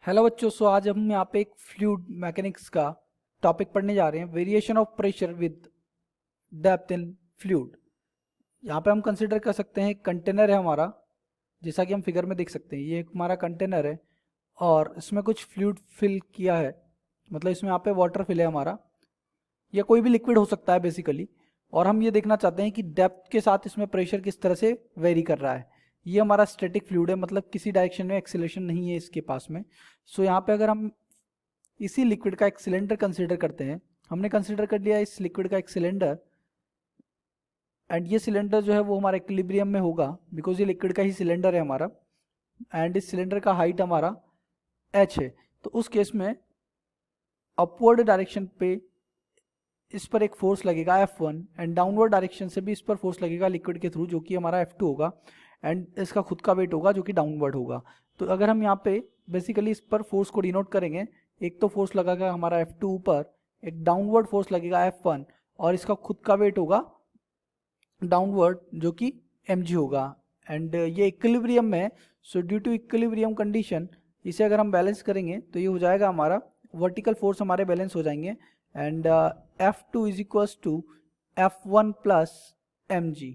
Hello बच्चों। आज हम यहाँ पे एक फ्लूइड मैकेनिक्स का टॉपिक पढ़ने जा रहे हैं, variation of pressure with depth in fluid. यहाँ पे हम कंसिडर कर सकते हैं एक कंटेनर है हमारा, जैसा कि हम फिगर में देख सकते हैं। ये एक हमारा कंटेनर है और इसमें कुछ फ्लूइड फिल किया है, मतलब इसमें यहाँ पे वाटर फिल है हमारा, या कोई भी लिक्विड हो सकता है बेसिकली। और हम ये देखना चाहते हैं कि डेप्थ के साथ इसमें प्रेशर किस तरह से वेरी कर रहा है। ये हमारा स्टैटिक फ्लूइड है, मतलब किसी डायरेक्शन में एक्सेलरेशन नहीं है इसके पास में। सो यहाँ पे अगर हम इसी लिक्विड का एक सिलेंडर कंसीडर करते हैं, हमने कंसीडर कर लिया इस लिक्विड का एक सिलेंडर, एंड ये सिलेंडर जो है वो हमारा इक्विलिब्रियम में होगा, बिकॉज ये लिक्विड का ही सिलेंडर है हमारा, एंड इस सिलेंडर का हाइट हमारा h है। तो उस केस में अपवर्ड डायरेक्शन पे इस पर एक फोर्स लगेगा F1, एंड डाउनवर्ड डायरेक्शन से भी इस पर फोर्स लगेगा लिक्विड के थ्रू, जो कि हमारा F2 होगा, एंड इसका खुद का वेट होगा जो कि डाउनवर्ड होगा। तो अगर हम यहाँ पे बेसिकली इस पर फोर्स को डिनोट करेंगे, एक तो फोर्स लगेगा हमारा F2 ऊपर, एक डाउनवर्ड फोर्स लगेगा F1, और इसका खुद का वेट होगा डाउनवर्ड जो कि mg होगा, एंड ये इक्विलिब्रियम में है। So due to equilibrium condition इसे अगर हम बैलेंस करेंगे तो ये हो जाएगा हमारा वर्टिकल फोर्स हमारे बैलेंस हो जाएंगे, and F2 is equals to F1 plus mg।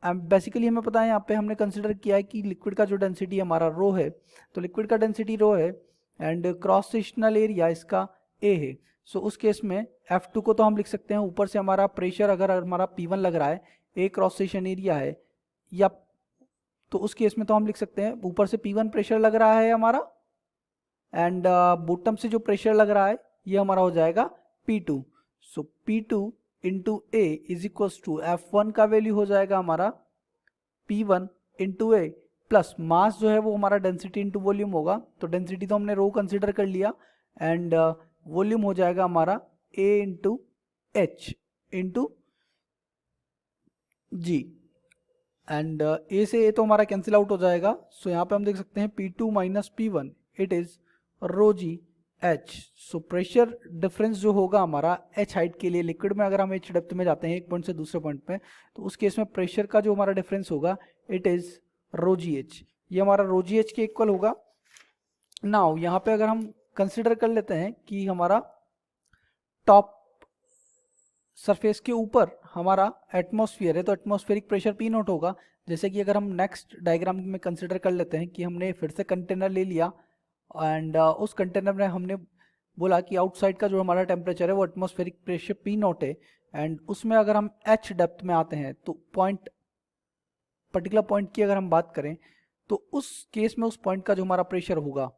Basically हमें पता है यहाँ पे हमने कंसिडर किया है कि लिक्विड का जो डेंसिटी हमारा रो है, तो लिक्विड का डेंसिटी रो है एंड क्रॉस सेक्शनल एरिया इसका a है। सो उस केस में F2 को तो हम लिख सकते हैं, ऊपर से हमारा प्रेशर अगर हमारा P1 लग रहा है, ए क्रॉस सेक्शन एरिया है, या तो उस केस में तो हम लिख सकते हैं ऊपर से P1 प्रेशर लग रहा है हमारा, एंड बॉटम से जो प्रेशर लग रहा है ये हमारा हो जाएगा P2। So P2 into A is equals to F1 का वैल्यू हो जाएगा हमारा P1 इंटू ए, प्लस मास जो है वो हमारा डेंसिटी इंटू वॉल्यूम होगा। तो डेंसिटी तो हमने रो कंसिडर कर लिया, एंड वॉल्यूम हो जाएगा हमारा A into H into G, and A से ए तो हमारा कैंसिल आउट हो जाएगा। सो यहाँ पे हम देख सकते हैं P2 minus P1 it is rho g h. So pressure difference जो होगा हमारा एच हाइट के लिए, लिक्विड में अगर हम एच डेप्थ में जाते हैं एक पॉइंट से दूसरे पॉइंट पे, तो उस केस में प्रेशर का जो हमारा डिफरेंस होगा it is rho g h. ये हमारा रो जी एच के इक्वल होगा। नाउ यहाँ पे अगर हम कंसिडर कर लेते हैं कि हमारा टॉप सरफेस के ऊपर हमारा एटमॉस्फेयर है, तो एटमॉस्फेरिक प्रेशर पी नॉट होगा। जैसे कि अगर हम नेक्स्ट डायग्राम में कंसिडर कर लेते हैं कि हमने फिर से कंटेनर ले लिया, एंड उस कंटेनर में हमने बोला कि आउटसाइड का जो हमारा टेम्परेचर है वो एटमॉस्फेरिक प्रेशर पी नॉट है, एंड उसमें अगर हम एच डेप्थ में आते हैं तो पॉइंट, पर्टिकुलर पॉइंट की अगर हम बात करें, तो उस केस में उस पॉइंट का जो हमारा प्रेशर होगा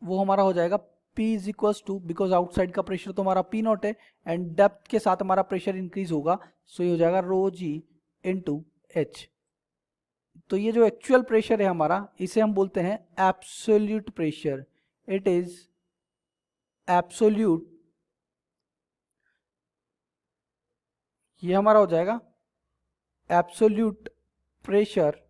वो हमारा हो जाएगा P is equals to, because outside का प्रेशर तो हमारा P नॉट है, एंड डेप्थ के साथ हमारा प्रेशर इंक्रीज होगा। सो ये हो जाएगा रो जी इंटू एच। तो ये जो एक्चुअल प्रेशर है हमारा, इसे हम बोलते हैं absolute pressure. It is absolute, ये हमारा हो जाएगा एब्सोल्यूट प्रेशर,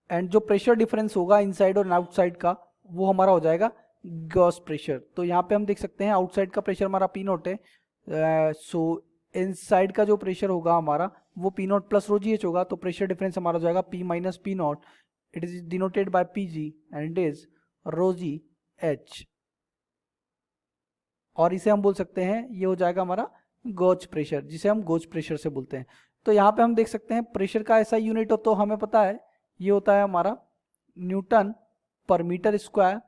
एंड जो प्रेशर डिफरेंस होगा इनसाइड और आउटसाइड का वो हमारा हो जाएगा गॉस प्रेशर। तो यहाँ पे हम देख सकते हैं आउटसाइड का प्रेशर हमारा पी नॉट है, सो इनसाइड का जो प्रेशर होगा हमारा वो P not plus rho g h होगा। तो प्रेशर डिफरेंस हमारा हो जाएगा P minus P not, it is denoted by P G and it is rho g h. और इसे हम बोल सकते हैं ये हो जाएगा हमारा गोज प्रेशर, जिसे हम गोज प्रेशर से बोलते हैं। तो यहाँ पे हम देख सकते हैं प्रेशर का ऐसा यूनिट हो तो हमें पता है ये होता है हमारा न्यूटन पर मीटर स्क्वायर,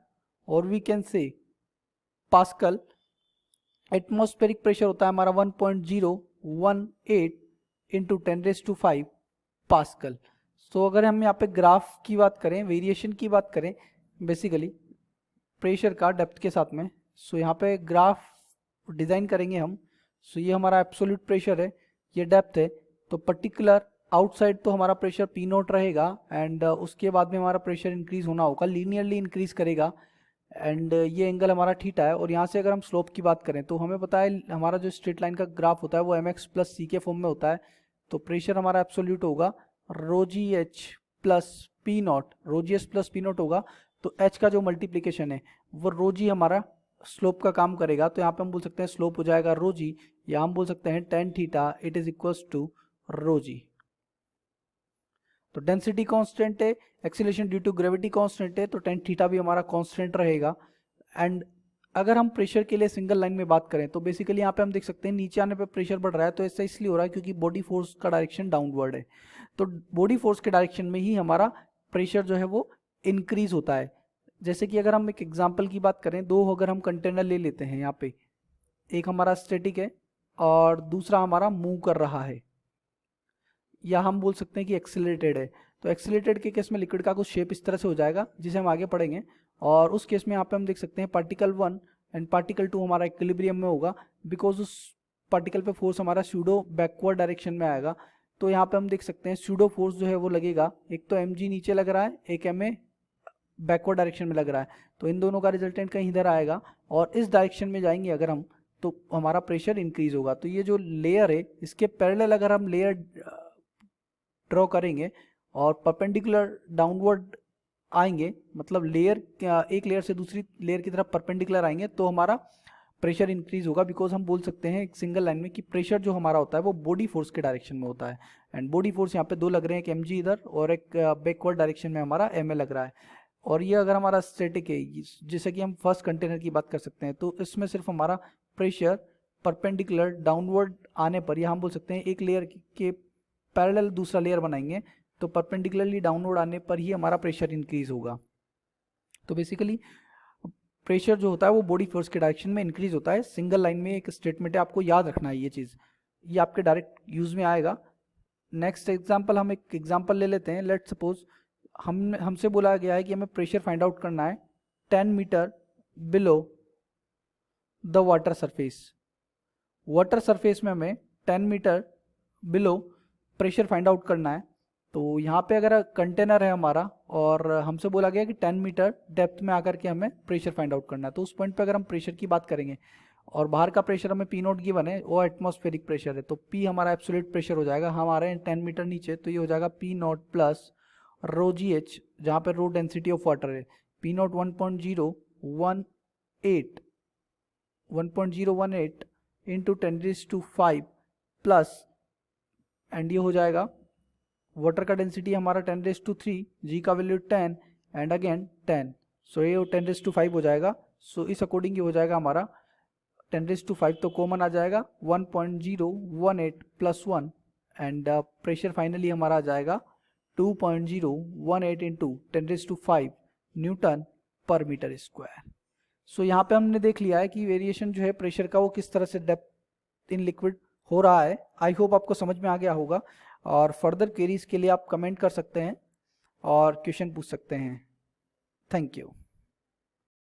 और we can say pascal. Atmospheric pressure होता है हमारा 1.018 इंटू 10⁵ पास्कल। सो अगर हम यहाँ पे ग्राफ की बात करें, वेरिएशन की बात करें बेसिकली प्रेशर का डेप्थ के साथ में, सो यहाँ पे ग्राफ डिज़ाइन करेंगे हम। सो ये हमारा एब्सोल्यूट प्रेशर है, ये डेप्थ है, तो पर्टिकुलर आउटसाइड तो हमारा प्रेशर पी नॉट रहेगा, एंड उसके बाद में हमारा प्रेशर इंक्रीज होना होगा, लीनियरली इंक्रीज करेगा, एंड ये एंगल हमारा थीटा है। और यहाँ से अगर हम स्लोप की बात करें तो हमें पता है हमारा जो स्ट्रेट लाइन का ग्राफ होता है वो mx प्लस सी के फॉर्म में होता है। तो प्रेशर हमारा एब्सोल्यूट होगा rho g h plus P naught, rho g h plus P naught होगा। तो h का जो मल्टीप्लीकेशन है वो रो जी हमारा स्लोप का काम करेगा। तो यहाँ पे हम बोल सकते हैं स्लोप हो जाएगा रो जी, या हम बोल सकते हैं tan theta it is equals to rho g. तो डेंसिटी कांस्टेंट है, acceleration due to gravity constant है, तो टेन थीटा भी हमारा कांस्टेंट रहेगा। एंड अगर हम प्रेशर के लिए सिंगल लाइन में बात करें तो बेसिकली यहाँ पे हम देख सकते हैं नीचे आने पे प्रेशर बढ़ रहा है, तो ऐसा इसलिए हो रहा है क्योंकि बॉडी फोर्स का डायरेक्शन डाउनवर्ड है। तो बॉडी फोर्स के डायरेक्शन में ही हमारा प्रेशर जो है वो इंक्रीज होता है। जैसे कि अगर हम एक एग्जांपल की बात करें, दो अगर हम कंटेनर ले लेते हैं यहाँ पे, एक हमारा स्टैटिक है और दूसरा हमारा मूव कर रहा है, या हम बोल सकते हैं कि एक्सीलरेटेड है। तो एक्सीलरेटेड के केस में लिक्विड का कुछ शेप इस तरह से हो जाएगा जिसे हम आगे पढ़ेंगे। और उस केस में यहाँ पे हम देख सकते हैं पार्टिकल 1 एंड पार्टिकल 2 हमारा इक्विलिब्रियम में होगा, बिकॉज उस पार्टिकल पे फोर्स हमारा स्यूडो बैकवर्ड डायरेक्शन में आएगा। तो यहाँ पे हम देख सकते हैं स्यूडो फोर्स जो है वो लगेगा, एक तो mg नीचे लग रहा है, एक ma बैकवर्ड डायरेक्शन में लग रहा है, तो इन दोनों का रिजल्टेंट कहीं इधर आएगा और इस डायरेक्शन में जाएंगे अगर हम, तो हमारा प्रेशर इंक्रीज होगा। तो ये जो लेयर है इसके पैरेलल अगर हम लेयर ड्रॉ करेंगे और परपेंडिकुलर डाउनवर्ड आएंगे, मतलब लेयर एक लेयर से दूसरी लेयर की तरफ परपेंडिकुलर आएंगे, तो हमारा प्रेशर इंक्रीज होगा। बिकॉज हम बोल सकते हैं एक सिंगल लाइन में कि प्रेशर जो हमारा होता है वो बॉडी फोर्स के डायरेक्शन में होता है। एंड बॉडी फोर्स यहाँ पे दो लग रहे हैं, एक mg इधर और एक बैकवर्ड डायरेक्शन में हमारा ma लग रहा है। और ये अगर हमारा स्टैटिक है, जैसे कि हम फर्स्ट कंटेनर की बात कर सकते हैं, तो इसमें सिर्फ हमारा प्रेशर परपेंडिकुलर डाउनवर्ड आने पर, या हम बोल सकते हैं एक लेयर के पैरेलल दूसरा लेयर बनाएंगे तो परपेंडिकुलरली डाउनवर्ड आने पर ही हमारा प्रेशर इंक्रीज होगा। तो बेसिकली प्रेशर जो होता है वो बॉडी फोर्स के डायरेक्शन में इंक्रीज होता है। सिंगल लाइन में एक स्टेटमेंट है, आपको याद रखना है ये चीज़, ये आपके डायरेक्ट यूज में आएगा। नेक्स्ट एग्जांपल, हम एक एग्जांपल ले लेते हैं। लेट्स सपोज हमसे बोला गया है कि हमें प्रेशर फाइंड आउट करना है 10 metre below the water surface. Water surface में हमें 10 metre below pressure find out करना है। तो यहाँ पे अगर कंटेनर है हमारा और हमसे बोला गया कि 10 मीटर डेप्थ में आकर के हमें प्रेशर फाइंड आउट करना है, तो उस पॉइंट पे अगर हम प्रेशर की बात करेंगे और बाहर का प्रेशर हमें पी नॉट गिवन है, वो एटमॉस्फेरिक प्रेशर है, तो पी हमारा एब्सोल्यूट प्रेशर हो जाएगा। हम आ रहे हैं 10 मीटर नीचे, तो ये हो जाएगा P not plus rho g H, जहाँ पे रो डेंसिटी ऑफ वाटर है, P not 1.018 into 10⁵ plus, and ये हो जाएगा वाटर का डेंसिटी हमारा 10⁵, जी का वैल्यू 10 एंड अगेन 10, सो ये 10⁵ हो जाएगा। सो इस अकॉर्डिंग ये हो जाएगा हमारा 10⁵, तो कॉमन आ जाएगा 1.018 प्लस 1 एंड प्रेशर फाइनली हमारा आ जाएगा 2.018 into 10⁵ Newton per metre square. सो यहाँ पे हमने देख लिया है कि वेरिएशन जो है प्रेशर का वो किस तरह से डेप्थ इन लिक्विड हो रहा है। आई होप आपको समझ में आ गया होगा, और फर्दर क्वेरीज के लिए आप कमेंट कर सकते हैं और क्वेश्चन पूछ सकते हैं। Thank you.